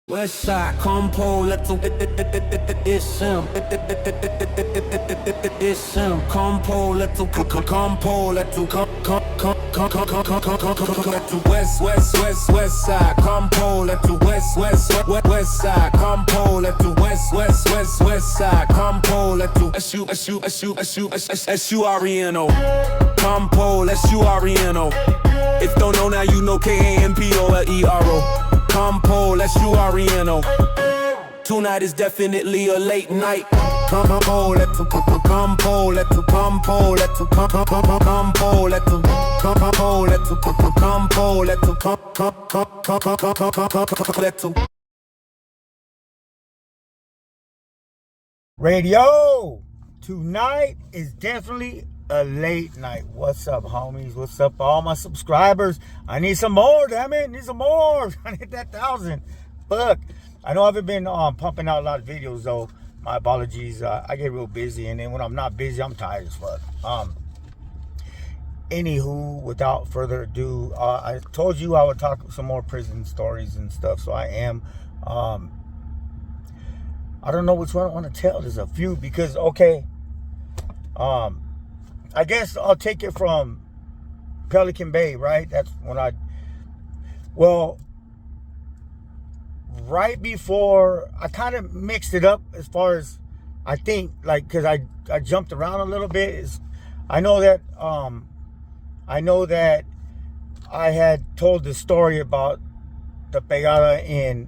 West side, compo, let's it's him. It's him, compo, let's compo, let's west side, compo, let's west side, compo, let's west side, compo, let's S-U-R-E-N-O, compo, S-U-R-E-N-O. If don't know now, you know K-A-M-P-O-L-E-R-O. Compo, let's U-R-E-N-O. Tonight is definitely a late night. Compo, let's compo, let's compo, let's compo, let's compo, let's compo, let's Radio. Tonight is definitely a late night. What's up, homies? What's up, all my subscribers? I need some more, damn it. Need some more. I hit that 1,000. Fuck. I know I haven't been pumping out a lot of videos, though. My apologies. I get real busy, and then when I'm not busy, I'm tired as fuck. Anywho, without further ado, I told you I would talk some more prison stories and stuff, so I am. I don't know which one I want to tell. There's a few because, okay, I guess I'll take it from Pelican Bay, right? That's when right before, I kind of mixed it up as far as, I think, like, because I jumped around a little bit. I know that I had told the story about the pegada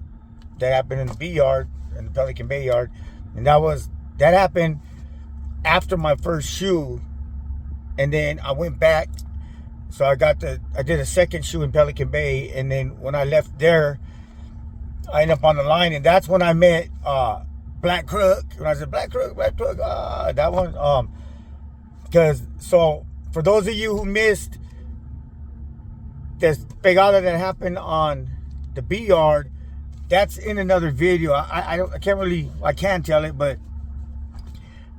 that happened in the B yard, in the Pelican Bay yard, and that happened after my first shoe. And then I went back, so I did a second shoe in Pelican Bay, and then when I left there, I ended up on the line, and that's when I met Black Crook. When I said Black Crook, that one, so for those of you who missed this pegada that happened on the B yard, that's in another video. I can't tell it, but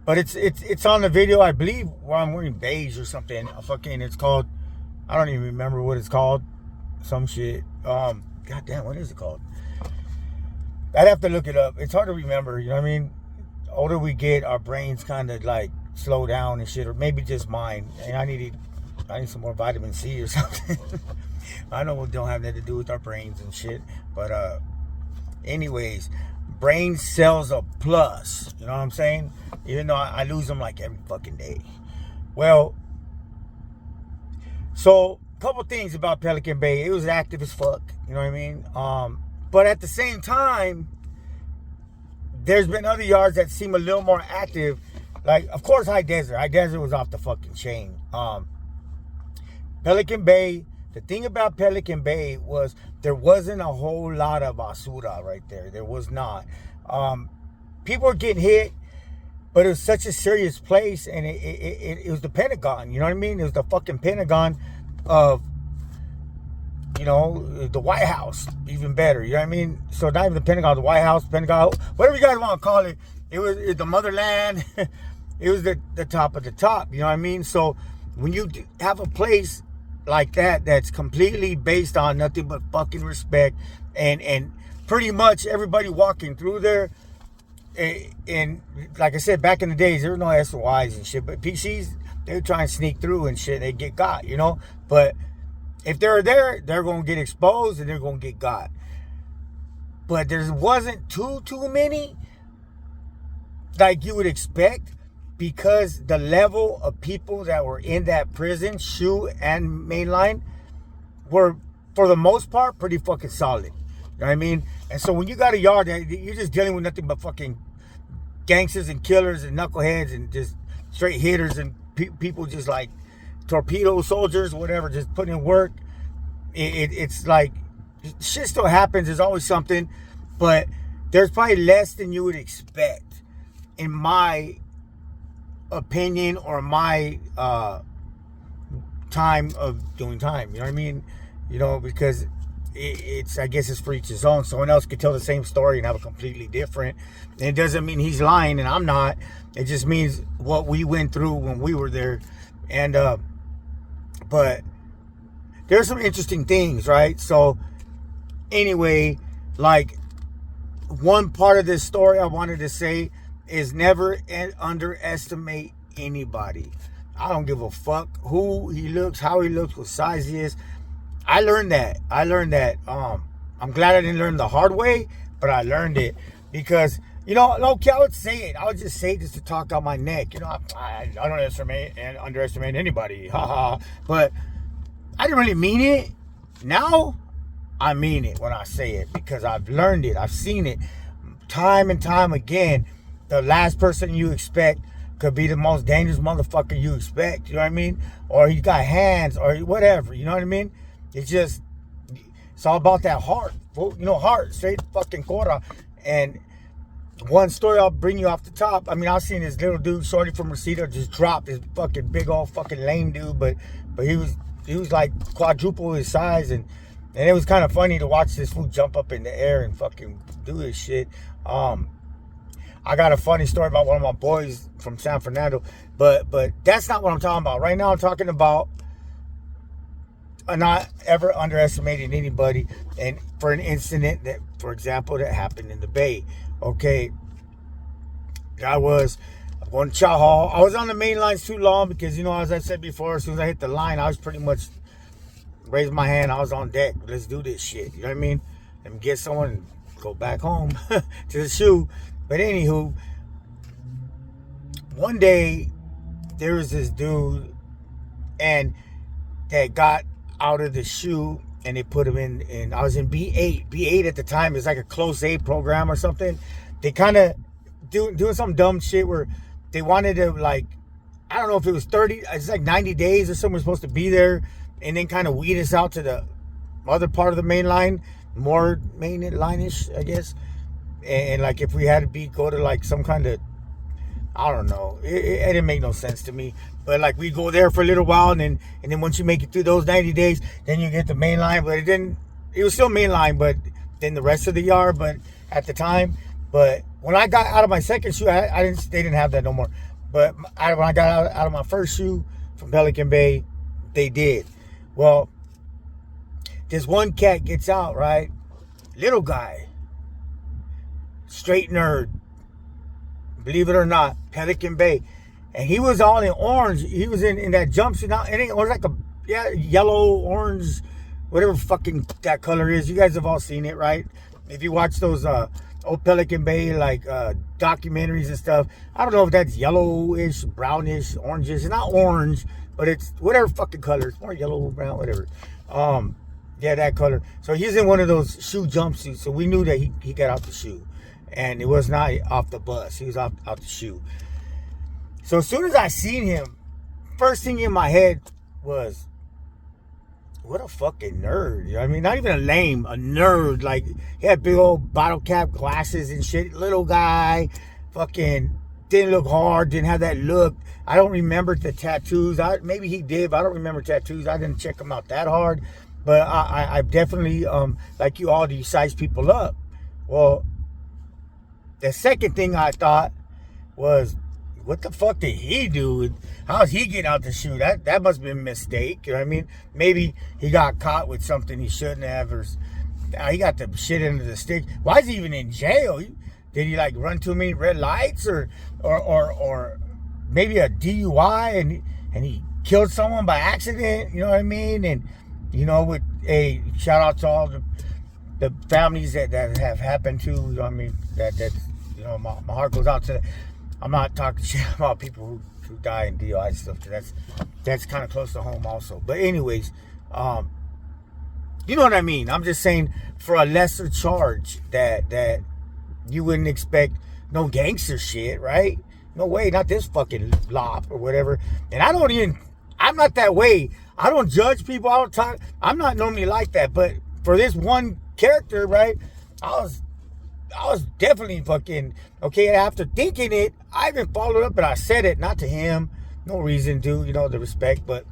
it's on the video, I believe, where I'm wearing beige or something. It's called, I don't even remember what it's called. Some shit. God damn, what is it called? I'd have to look it up. It's hard to remember, you know what I mean? The older we get, our brains kind of like slow down and shit, or maybe just mine. And I need some more vitamin C or something. I know it don't have nothing to do with our brains and shit, but anyways, brain cells are plus, you know what I'm saying? Even though I lose them like every fucking day. Well, so a couple things about Pelican Bay. It was active as fuck, you know what I mean? But at the same time, there's been other yards that seem a little more active. Like, of course, High Desert. High Desert was off the fucking chain. Pelican Bay, the thing about Pelican Bay was there wasn't a whole lot of basura right there. There was not. People were getting hit, but it was such a serious place, and it was the Pentagon, you know what I mean? It was the fucking Pentagon of, you know, the White House, even better, you know what I mean? So not even the Pentagon, the White House, Pentagon, whatever you guys want to call it. It was the motherland. It was the top of the top, you know what I mean? So when you have a place like that that's completely based on nothing but fucking respect, and pretty much everybody walking through there, and like I said, back in the days, there were no SOIs and shit, but PCs, they would try and sneak through and shit, they get got, you know? But if they're there, they're going to get exposed and they're going to get got. But there wasn't too many like you would expect, because the level of people that were in that prison, shoe and mainline, were, for the most part, pretty fucking solid. You know what I mean? And so when you got a yard, you're just dealing with nothing but fucking gangsters and killers and knuckleheads and just straight hitters and people just like torpedo soldiers, whatever, just putting in work. It's like, shit still happens. There's always something, but there's probably less than you would expect, in my opinion, or my time of doing time. You know what I mean? You know, because it's, I guess it's for each his own. Someone else could tell the same story and have a completely different. And it doesn't mean he's lying and I'm not. It just means what we went through when we were there. And but there's some interesting things, right? So anyway, like one part of this story I wanted to say is never underestimate anybody. I don't give a fuck who he looks, how he looks, what size he is. I learned that. I'm glad I didn't learn the hard way, but I learned it because, you know, okay, I would say it. I would just say it just to talk out my neck. You know, I don't underestimate anybody. Haha. But I didn't really mean it. Now, I mean it when I say it because I've learned it. I've seen it time and time again. The last person you expect could be the most dangerous motherfucker you expect. You know what I mean? Or he's got hands or whatever. You know what I mean? It's all about that heart. You know, heart, straight fucking cora. And one story I'll bring you off the top. I mean, I've seen this little dude, shorty from Reseda, just drop this fucking big old fucking lame dude, but he was like quadruple his size, and it was kind of funny to watch this fool jump up in the air and fucking do this shit. I got a funny story about one of my boys from San Fernando, but that's not what I'm talking about. Right now I'm talking about not ever underestimating anybody, and for an incident that, for example, that happened in the Bay. Okay, I was going to chow hall. I was on the main lines too long because, you know, as I said before, as soon as I hit the line, I was pretty much raised my hand. I was on deck. Let's do this shit. You know what I mean? Let me get someone and go back home to the shoe. But anywho, one day there was this dude and that got out of the shoe and they put him in I was in B8 at the time. It's like a close A program or something. They kind of doing some dumb shit where they wanted to, like, I don't know if it was 30, it's like 90 days or something, we're supposed to be there and then kind of weed us out to the other part of the main line, more main line-ish, I guess. And like if we had to go to like some kind of, I don't know, it didn't make no sense to me. But like we go there for a little while, and then once you make it through those 90 days, then you get the main line. But it was still main line, but then the rest of the yard. But at the time, but when I got out of my second shoe, they didn't have that no more. But when I got out of my first shoe from Pelican Bay, they did. Well, this one cat gets out, right? Little guy, straight nerd, believe it or not, Pelican Bay. And he was all in orange. He was in that jumpsuit. Now, it was like a yellow, orange, whatever fucking that color is. You guys have all seen it, right? If you watch those old Pelican Bay like documentaries and stuff, I don't know if that's yellowish, brownish, orangish. It's not orange, but it's whatever fucking color. It's more yellow, brown, whatever. Yeah, that color. So he's in one of those shoe jumpsuits. So we knew that he got out the shoe. And it was not off the bus. He was out the shoe. So as soon as I seen him, first thing in my head was, what a fucking nerd. You know what I mean? Not even a lame, a nerd. Like, he had big old bottle cap glasses and shit. Little guy. Fucking didn't look hard. Didn't have that look. I don't remember the tattoos. Maybe he did, but I don't remember tattoos. I didn't check them out that hard. But I definitely, like you all, do you size people up? Well, the second thing I thought was, what the fuck did he do? How's he getting out the shoe? That must have been a mistake. You know what I mean? Maybe he got caught with something he shouldn't have, or he got the shit into the stick. Why is he even in jail? Did he like run too many red lights, or maybe a DUI and he killed someone by accident? You know what I mean? And you know, with a shout out to all the families that have happened to. You know what I mean? That you know, my heart goes out to. I'm not talking shit about people who die in DUI and stuff. That's kind of close to home also. But anyways, you know what I mean. I'm just saying, for a lesser charge that you wouldn't expect, no gangster shit, right? No way, not this fucking lop or whatever. And I'm not that way. I don't judge people. I don't talk. I'm not normally like that. But for this one character, right, I was definitely fucking, okay, after thinking it, I even followed up and I said it, not to him, no reason to, you know, the respect, but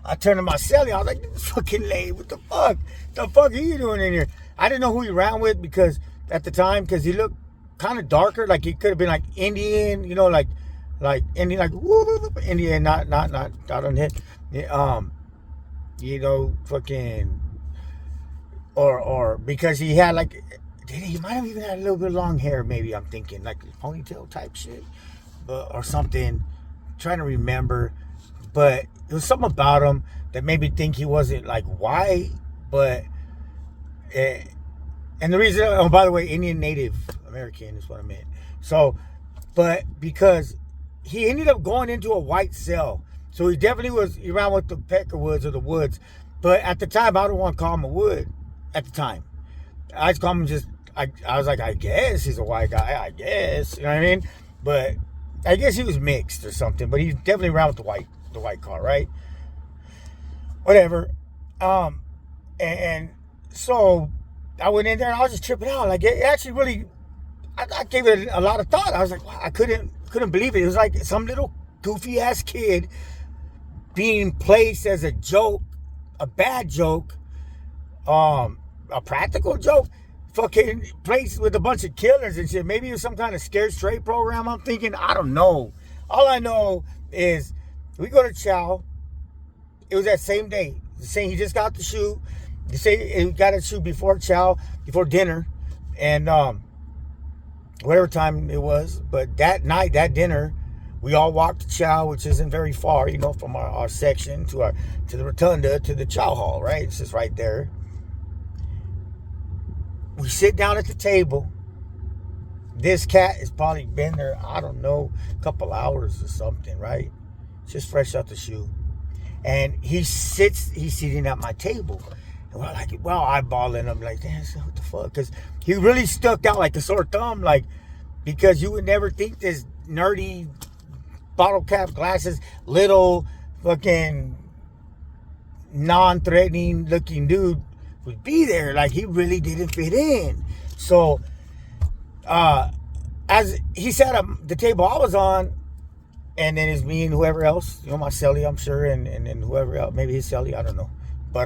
I turned to my celly, I was like, this fucking lame, what the fuck? The fuck are you doing in here? I didn't know who he ran with because at the time, because he looked kind of darker, like he could have been like Indian, you know, like Indian, like whoop, Indian, not on hit, you know, fucking, or because he had like, he might have even had a little bit of long hair, maybe, I'm thinking, like ponytail type shit, or something. Trying to remember, but there was something about him that made me think he wasn't like white, but and the reason, oh, by the way, Indian Native American is what I meant. So, but because he ended up going into a white cell, so he definitely was around with the Peckerwoods or the Woods. But at the time, I don't want to call him a Wood. At the time, I just call him just. I was like, I guess he's a white guy. I guess, you know what I mean. But I guess he was mixed or something. But he's definitely around with the white car, right? Whatever. And so I went in there and I was just tripping out. Like, it actually really, I gave it a lot of thought. I was like, wow, I couldn't believe it. It was like some little goofy ass kid being placed as a joke, a bad joke, a practical joke, fucking placed with a bunch of killers and shit. Maybe it was some kind of scared straight program, I'm thinking. I don't know. All I know is we go to chow. It was that same day. Saying he just got the shoe. They say he got a shoe before chow, before dinner, and whatever time it was. But that night, that dinner, we all walked to chow, which isn't very far, you know, from our section to the rotunda to the chow hall, right? It's just right there. We sit down at the table. This cat has probably been there, I don't know, a couple hours or something, right? Just fresh out the shoe. And he's sitting at my table. And we're like, well, eyeballing him, like, damn, what the fuck? Because he really stuck out like a sore thumb, like, because you would never think this nerdy bottle cap glasses, little fucking non-threatening looking dude would be there. Like, he really didn't fit in. So as he sat at the table I was on, and then it's me and whoever else, you know, my celly, I'm sure, and then whoever else, maybe his celly, I don't know. But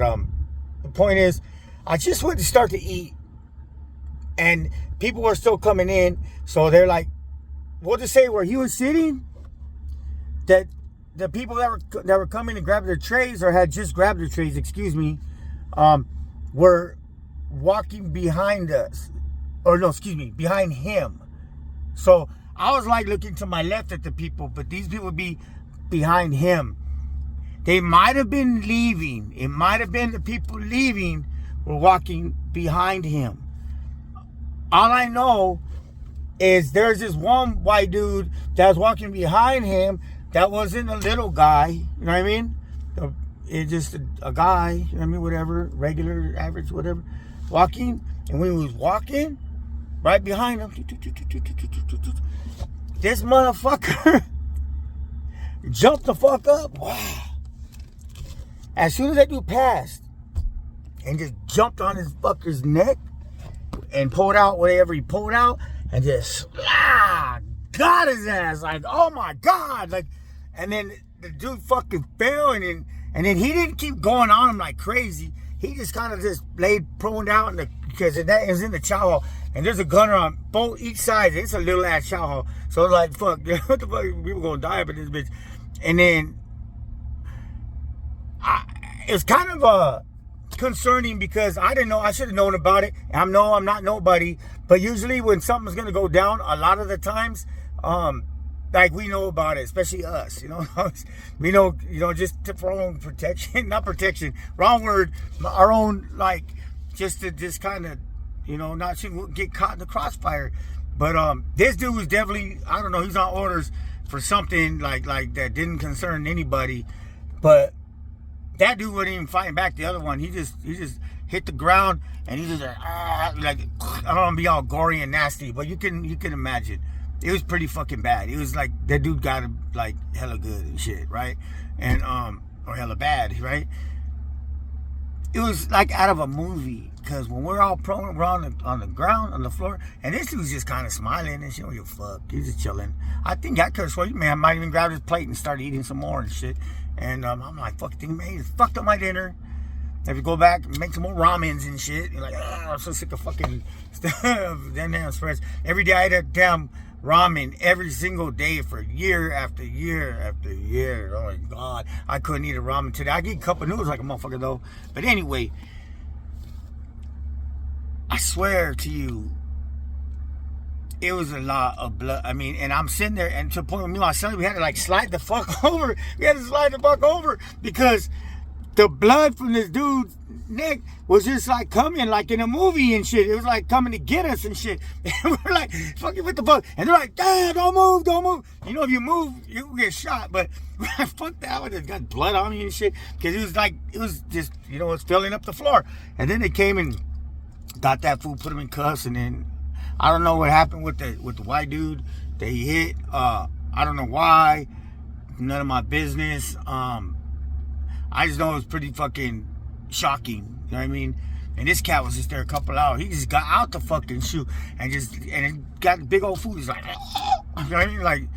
the point is, I just went to start to eat, and people were still coming in. So they're like, we'll just say where he was sitting, that the people that were coming to grab their trays, or had just grabbed their trays, excuse me, were walking behind us, or no, excuse me, behind him. So I was like looking to my left at the people, but these people would be behind him. They might have been leaving. It might have been the people leaving were walking behind him. All I know is there's this one white dude that was walking behind him that wasn't a little guy, you know what I mean? It's just a guy, you know what I mean, whatever, regular, average, whatever, walking. And when he was walking, right behind him, this motherfucker jumped the fuck up. Wow. As soon as that dude passed, and just jumped on his fucker's neck and pulled out whatever he pulled out, and just got his ass. Like, oh my God. Like, and then the dude fucking fell, and then he didn't keep going on him like crazy. He just kind of just laid prone out because that is in the chow hall, and there's a gunner on each side. It's a little ass chow hall, so like, fuck, what the fuck, we were gonna die up in this bitch. And then it's kind of concerning because I didn't know. I should have known about it. I'm not nobody, but usually when something's gonna go down, a lot of the times, like, we know about it, especially us, you know. We know, you know, just for our own protection, not protection, wrong word, our own, like, just to just kind of, you know, not get caught in the crossfire. But this dude was definitely, I don't know, he's on orders for something like that didn't concern anybody. But that dude wasn't even fighting back the other one. He just hit the ground, and he just like, I don't want to be all gory and nasty, but you can imagine. It was pretty fucking bad. It was like that dude got him like hella good and shit, right? And or hella bad, right? It was like out of a movie, because when we're all prone, we're on the ground, on the floor, and this dude's just kind of smiling and shit. Oh, you fuck, he's just chilling. I think I could have sworn, man, might even grab his plate and start eating some more and shit. And I'm like, fuck, man, he just fucked up my dinner. If you go back and make some more ramens and shit, you're like, I'm so sick of fucking stuff. Then spreads. Every day I had a damn ramen every single day for year after year after year. Oh my God, I couldn't eat a ramen today. I could eat a cup of noodles like a motherfucker though. But anyway, I swear to you, it was a lot of blood. I mean, and I'm sitting there, and to the point with me and my son, we had to like slide the fuck over. We had to slide the fuck over because the blood from this dude's neck was just like coming like in a movie and shit. It was like coming to get us and shit. And we're like, fucking what the fuck? And they're like, "Dad, don't move, don't move." You know, if you move, you get shot. But fuck that, I just got blood on me and shit. Because it was just, you know, it's filling up the floor. And then they came and got that fool, put him in cuffs, and then I don't know what happened with the white dude that he hit. I don't know why. None of my business. I just know it was pretty fucking shocking. You know what I mean? And this cat was just there a couple hours. He just got out the fucking shoe and it got big old food. He's like, you know what I mean? Like,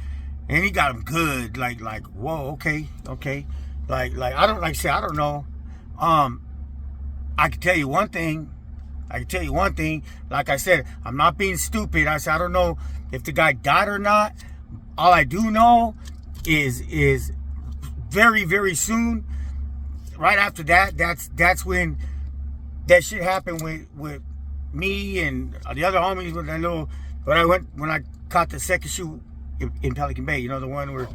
and he got him good. Like, whoa, okay. Like I don't like say I don't know. I can tell you one thing. Like I said, I'm not being stupid. I said I don't know if the guy died or not. All I do know is very, very soon. Right after that, that's when that shit happened with me and the other homies with that little. When I caught the second shoe in Pelican Bay, you know, the one where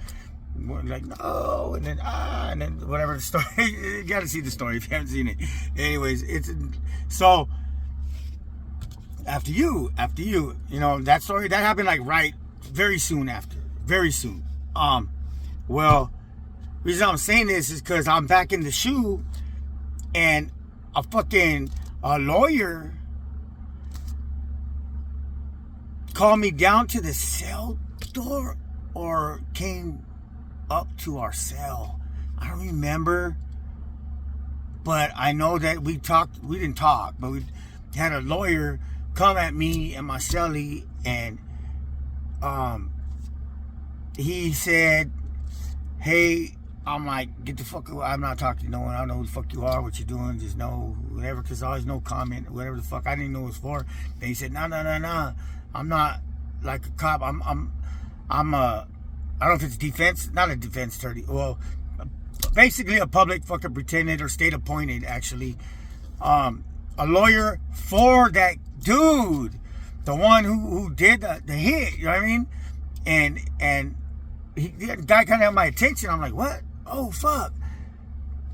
like no, and then whatever the story. You got to see the story if you haven't seen it. Anyways, it's so after you know that story that happened like right very soon after, very soon. Well. The reason I'm saying this is because I'm back in the shoe and a lawyer called me down to the cell door or came up to our cell. I don't remember, but I know that we didn't talk, but we had a lawyer come at me and my cellie, and he said, "Hey," I'm like, "Get the fuck away. I'm not talking to no one. I don't know who the fuck you are, what you're doing. Just know whatever," because always no comment, whatever the fuck. I didn't know what it was for. Then he said, No. I'm not like a cop. I'm I don't know if it's defense, not a defense attorney. Well, basically a public fucking pretended or state appointed, actually. A lawyer for that dude, the one who did the hit. You know what I mean? And the guy kind of had my attention. I'm like, what? Oh, fuck.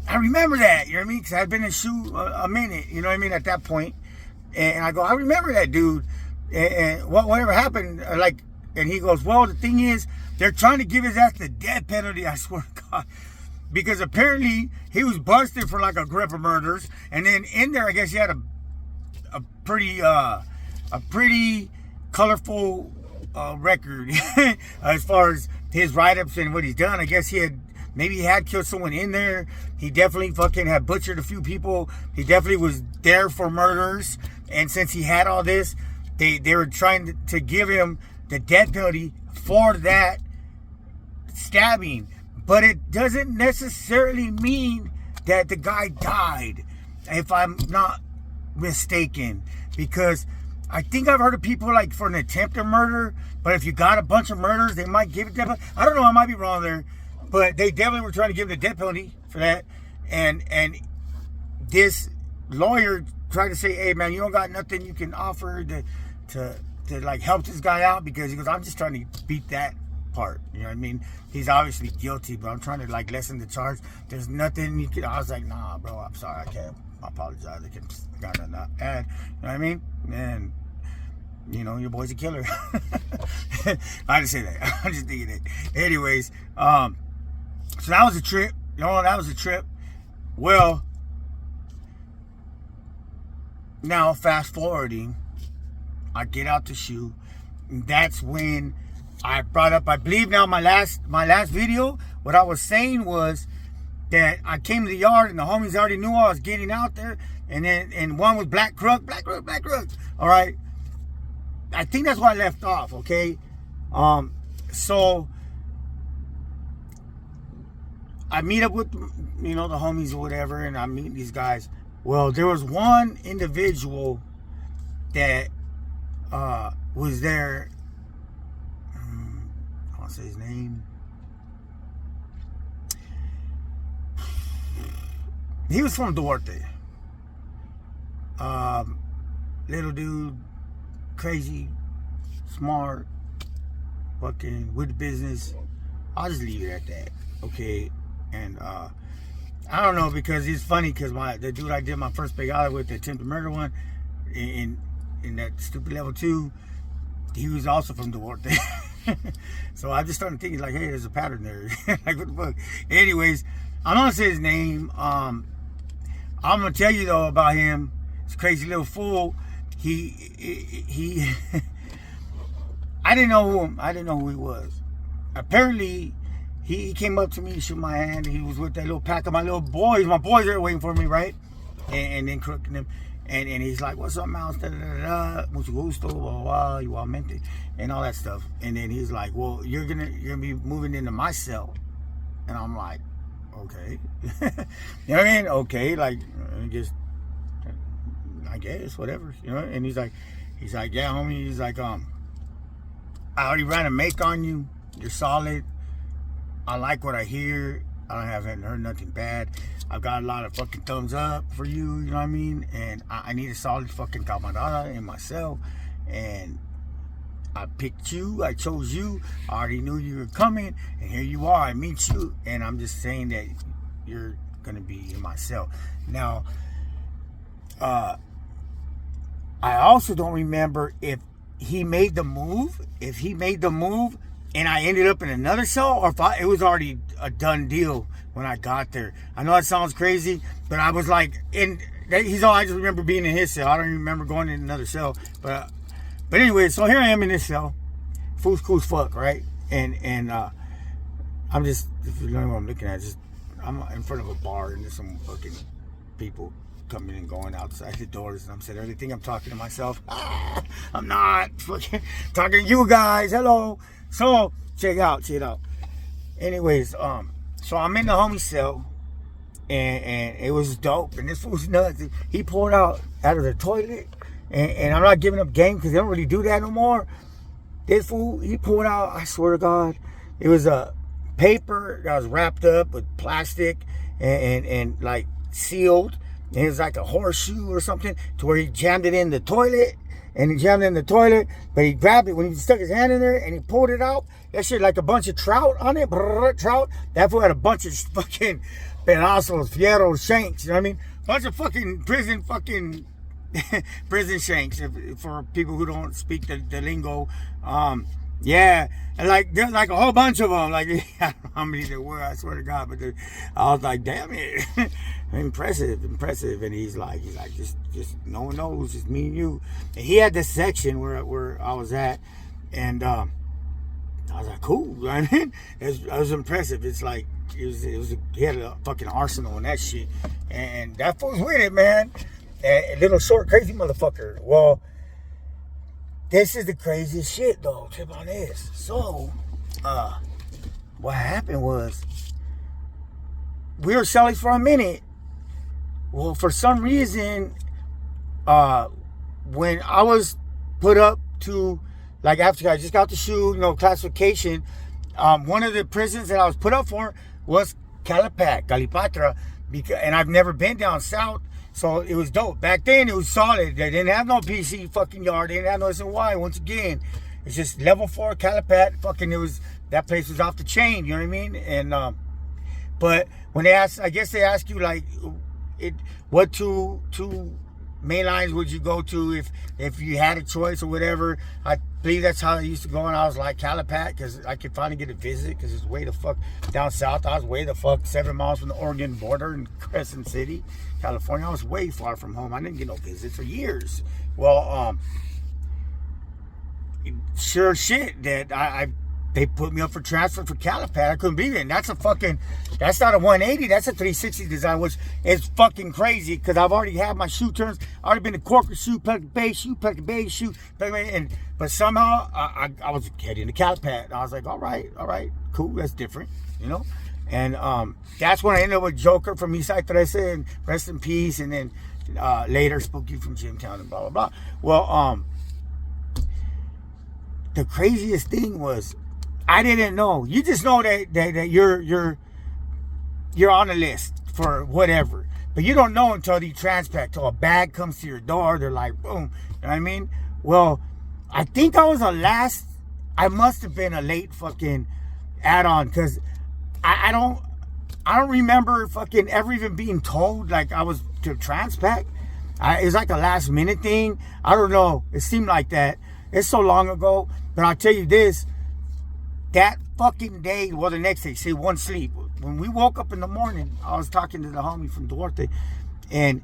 I remember that, you know what I mean? Because I'd been in shoe a minute, you know what I mean, at that point. And I go, I remember that dude. And whatever happened, like, and he goes, well, the thing is, they're trying to give his ass the death penalty, I swear to God. Because apparently, he was busted for like a grip of murders. And then in there, I guess he had a pretty colorful record as far as his write-ups and what he's done. I guess maybe he had killed someone in there. He definitely fucking had butchered a few people. He definitely was there for murders. And since he had all this, they were trying to give him the death penalty for that stabbing. But it doesn't necessarily mean that the guy died, if I'm not mistaken. Because I think I've heard of people like for an attempted murder, but if you got a bunch of murders, they might give it death penalty. I don't know, I might be wrong there, but they definitely were trying to give the death penalty for that. And this lawyer tried to say, hey man, you don't got nothing you can offer to like help this guy out, because he goes, I'm just trying to beat that part. You know what I mean? He's obviously guilty, but I'm trying to like lessen the charge. There's nothing you can. I was like, nah, bro, I'm sorry, I can't. I apologize. I got nothing to add. You know what I mean? And you know, your boy's a killer. I didn't say that. I'm just thinking it. Anyways, so that was a trip. You know, that was a trip. Well, now fast forwarding, I get out the shoe. And that's when I brought up, I believe now my last video, what I was saying was that I came to the yard and the homies already knew I was getting out there. And one was Black Crook. All right. I think that's where I left off, okay? So I meet up with, you know, the homies or whatever, and I meet these guys. Well, there was one individual that was there. I want to say his name. He was from Duarte. little dude, crazy, smart, fucking with the business. I'll just leave it at that, okay? And I don't know, because it's funny, because the dude I did my first big out with, the attempted murder one, in that stupid level 2, he was also from Duarte. So I just started thinking, like, hey, there's a pattern there. Like, what the fuck? Anyways, I'm gonna say his name. I'm gonna tell you though about him. This crazy little fool. He I didn't know him. I didn't know who he was. Apparently, he came up to me, shook my hand. He was with that little pack of my little boys. My boys are waiting for me, right? And then Crook and them. And he's like, what's up, mouse? Da, da, da, da. Mucho gusto, blah, blah, blah, igualmente, and all that stuff. And then he's like, well, you're gonna be moving into my cell. And I'm like, okay. You know what I mean? Okay, like, I guess, whatever. You know? And he's like, yeah, homie. He's like, I already ran a make on you. You're solid. I like what I hear. I haven't heard nothing bad. I've got a lot of fucking thumbs up for you, you know what I mean? And I need a solid fucking camarada in my cell. And I picked you. I chose you. I already knew you were coming. And here you are. I meet you. And I'm just saying that you're going to be in my cell. Now, I also don't remember if he made the move. If he made the move and I ended up in another cell, or if it was already a done deal when I got there. I know that sounds crazy, but I was like, I just remember being in his cell. I don't even remember going in another cell. But anyway, so here I am in this cell. Fool's cool as fuck, right? And I'm just, if you know what I'm looking at, I'm in front of a bar and there's some fucking people coming and going outside the doors, and I'm saying everything. I'm talking to myself. I'm not fucking talking to you guys. Hello. So check it out. Anyways, so I'm in the homie cell, and it was dope. And this fool's nuts. He pulled out of the toilet, and I'm not giving up game because they don't really do that no more. This fool, he pulled out, I swear to God, it was a paper that was wrapped up with plastic and like sealed. And it was like a horseshoe or something, to where he jammed it in the toilet. And he jammed it in the toilet, but he grabbed it when he stuck his hand in there and he pulled it out. That shit like a bunch of trout on it. Trout. That fool had a bunch of fucking pedazos, fierros, shanks. You know what I mean? Bunch of fucking prison shanks, for people who don't speak the lingo. Yeah, and like there's like a whole bunch of them. Like, I don't know how many there were, I swear to God, but I was like, damn it. impressive. And he's like, just no one knows, just me and you. And he had this section where I was at, and I was like, cool. You know what I mean? It was impressive. It's like he had a fucking arsenal and that shit, and that fool's with it, man. A little short, crazy motherfucker. Well, this is the craziest shit, though. Trip on this. So, what happened was, we were selling for a minute. Well, for some reason, when I was put up to, like, after I just got the shoe, classification, one of the prisons that I was put up for was Calipat, and I've never been down south. So it was dope. Back then, it was solid. They didn't have no PC fucking yard. They didn't have no SNY. Once again, it's just level 4 Calipat. Fucking, that place was off the chain. You know what I mean? And but when they ask, I guess they ask you like, what two main lines would you go to if you had a choice or whatever. I believe that's how it used to go, and I was like Calipat, because I could finally get a visit, because it's way the fuck down south. I was way the fuck 7 miles from the Oregon border in Crescent City, California. I was way far from home. I didn't get no visits for years. Well, sure shit that they put me up for transfer for Calipat. I couldn't believe it. And that's not a 180. That's a 360 design, which is fucking crazy, because I've already had my shoe turns. I've already been to Corker shoe, Pelican Bay shoe, but somehow I was heading to Calipat. I was like, all right, cool, that's different, And that's when I ended up with Joker from Eastside 13, and rest in peace. And then later, Spooky from Jimtown, and blah, blah, blah. Well, the craziest thing was, I didn't know. You just know that you're on a list for whatever. But you don't know until the transpack, till a bag comes to your door. They're like, boom. You know what I mean? Well, I think I was I must have been a late fucking add-on, because I don't remember fucking ever even being told like I was to transpack. It's like a last minute thing. I don't know. It seemed like that. It's so long ago. But I'll tell you this. That fucking day, well, the next day, say one sleep. When we woke up in the morning, I was talking to the homie from Duarte. And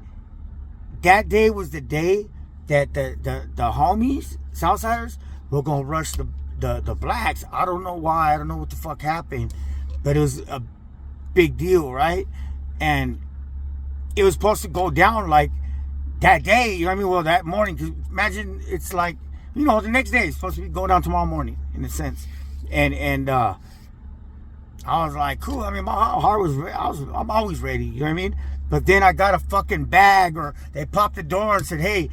that day was the day that the homies, Southsiders, were going to rush the blacks. I don't know why. I don't know what the fuck happened. But it was a big deal, right? And it was supposed to go down like that day, you know what I mean? Well, that morning, because imagine it's like, you know, the next day it's supposed to be going down tomorrow morning, in a sense. And I was like, cool. I mean, my heart was, I'm always ready, you know what I mean? But then I got a fucking bag, or they popped the door and said, hey,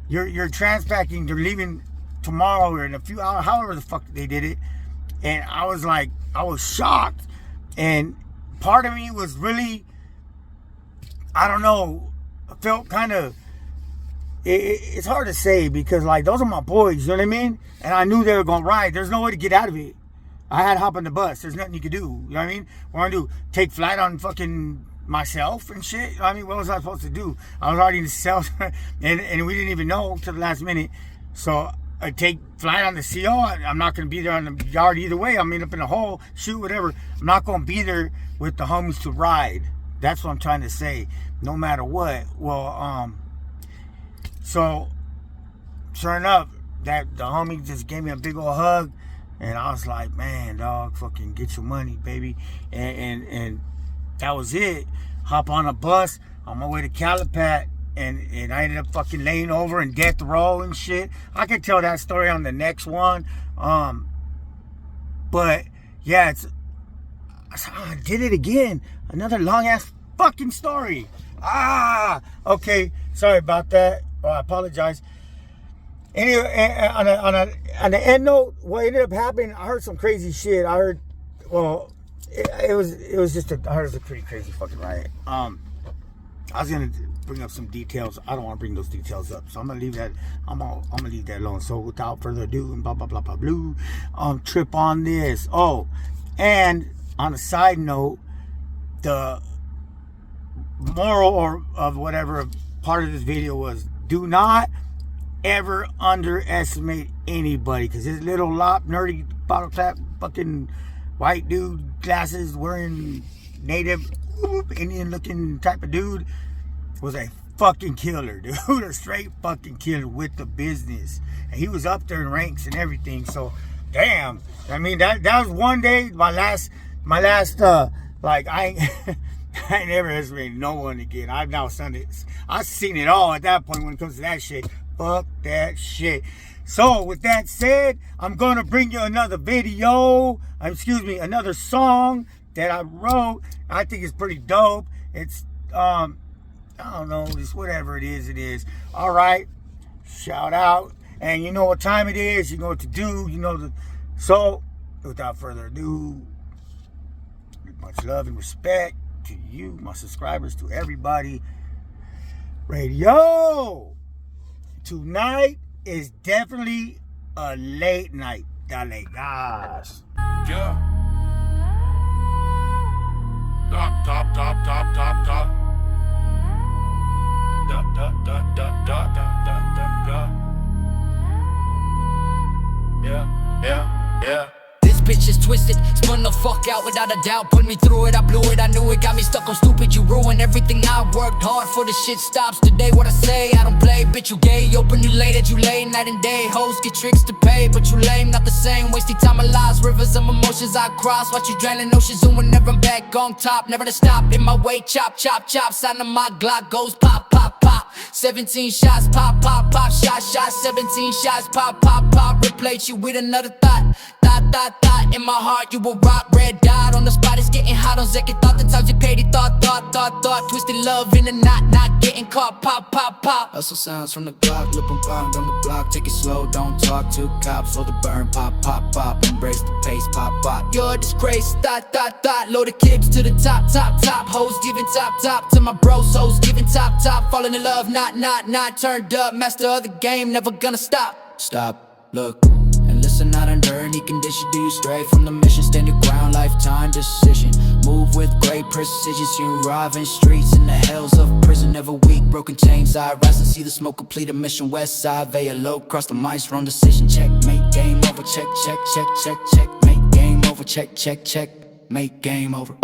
you're transpacking, you're leaving tomorrow or in a few hours, however the fuck they did it. And I was like, I was shocked. And part of me was really, I don't know, felt kind of, it's hard to say, because like those are my boys, you know what I mean? And I knew they were gonna ride. There's no way to get out of it. I had to hop on the bus. There's nothing you could do, you know what I mean? What I'm gonna do, take flight on fucking myself and shit? I mean, what was I supposed to do? I was already in the cell, and we didn't even know till the last minute. So I take flight on the CO. I'm not gonna be there on the yard either way. I'm end up in a hole, shoot, whatever. I'm not gonna be there with the homies to ride. That's what I'm trying to say. No matter what. Well, so sure enough, that the homie just gave me a big old hug, and I was like, man, dog, fucking get your money, baby. And that was it. Hop on a bus on my way to Calipat, and I ended up fucking laying over in death row and shit. I could tell that story on the next one. But yeah, I did it again. Another long ass fucking story. Okay. Sorry about that. I apologize. Anyway, on the end note, what ended up happening, I heard some crazy shit. I heard, well, it was just I heard it was a pretty crazy fucking riot. I was gonna bring up some details. I don't want to bring those details up, so I'm gonna leave that. I'm gonna leave that alone. So without further ado, and blah blah blah blah blue, trip on this. Oh, and on a side note, the moral or of whatever part of this video was, do not ever underestimate anybody, because this little lop nerdy bottle cap fucking white dude, glasses wearing, native Indian looking type of dude was a fucking killer, dude. A straight fucking killer with the business, and he was up there in ranks and everything. So damn, I mean, that was one day, my last like I ain't never estimated no one again. I've now seen it all at that point when it comes to that shit. Fuck that shit. So with that said, I'm gonna bring you another video. Another song that I wrote. I think it's pretty dope. It's I don't know, just whatever it is, it is. All right, shout out, and you know what time it is. You know what to do. You know so without further ado, much love and respect to you, my subscribers, to everybody. Radio tonight is definitely a late night. Dale gas. Yeah. Top. Yeah. This bitch is twisted, spun the fuck out without a doubt. Put me through it, I blew it, I knew it. Got me stuck on stupid, you ruined everything I worked hard for. This shit stops today, what I say, I don't play. Bitch, you gay, open you late, that you late, night and day. Hoes get tricks to pay, but you lame, not the same. Wasting time of lies, rivers of emotions I cross. Watch you drowning oceans, and whenever I'm back on top. Never to stop, in my way, chop, sign of my Glock goes pop. 17 shots, pop, shot, 17 shots, pop, replace you with another thought. thought. In my heart, you will rot, red dot. On the spot, it's getting hot on second thought. The times you paid it, thought. Twisted love in a knot, not getting caught, pop. Hustle sounds from the Glock, lip and pound on the block. Take it slow, don't talk to cops. Slow the burn, pop. Embrace the pace, pop. You're a disgrace, thought. Loaded clips to the top. Hoes giving top to my bros, hoes giving top. Falling in love, not turned up. Master of the game, never gonna stop, look. Listen, not under any condition. Do you stray from the mission? Stand your ground, lifetime decision. Move with great precision. See you arrive in streets in the hells of prison. Never weak, broken chains. I rise and see the smoke complete a mission. West side, VYLS, cross the mice, wrong decision. Checkmate, game over. Check. Make game over. Check. Make game over.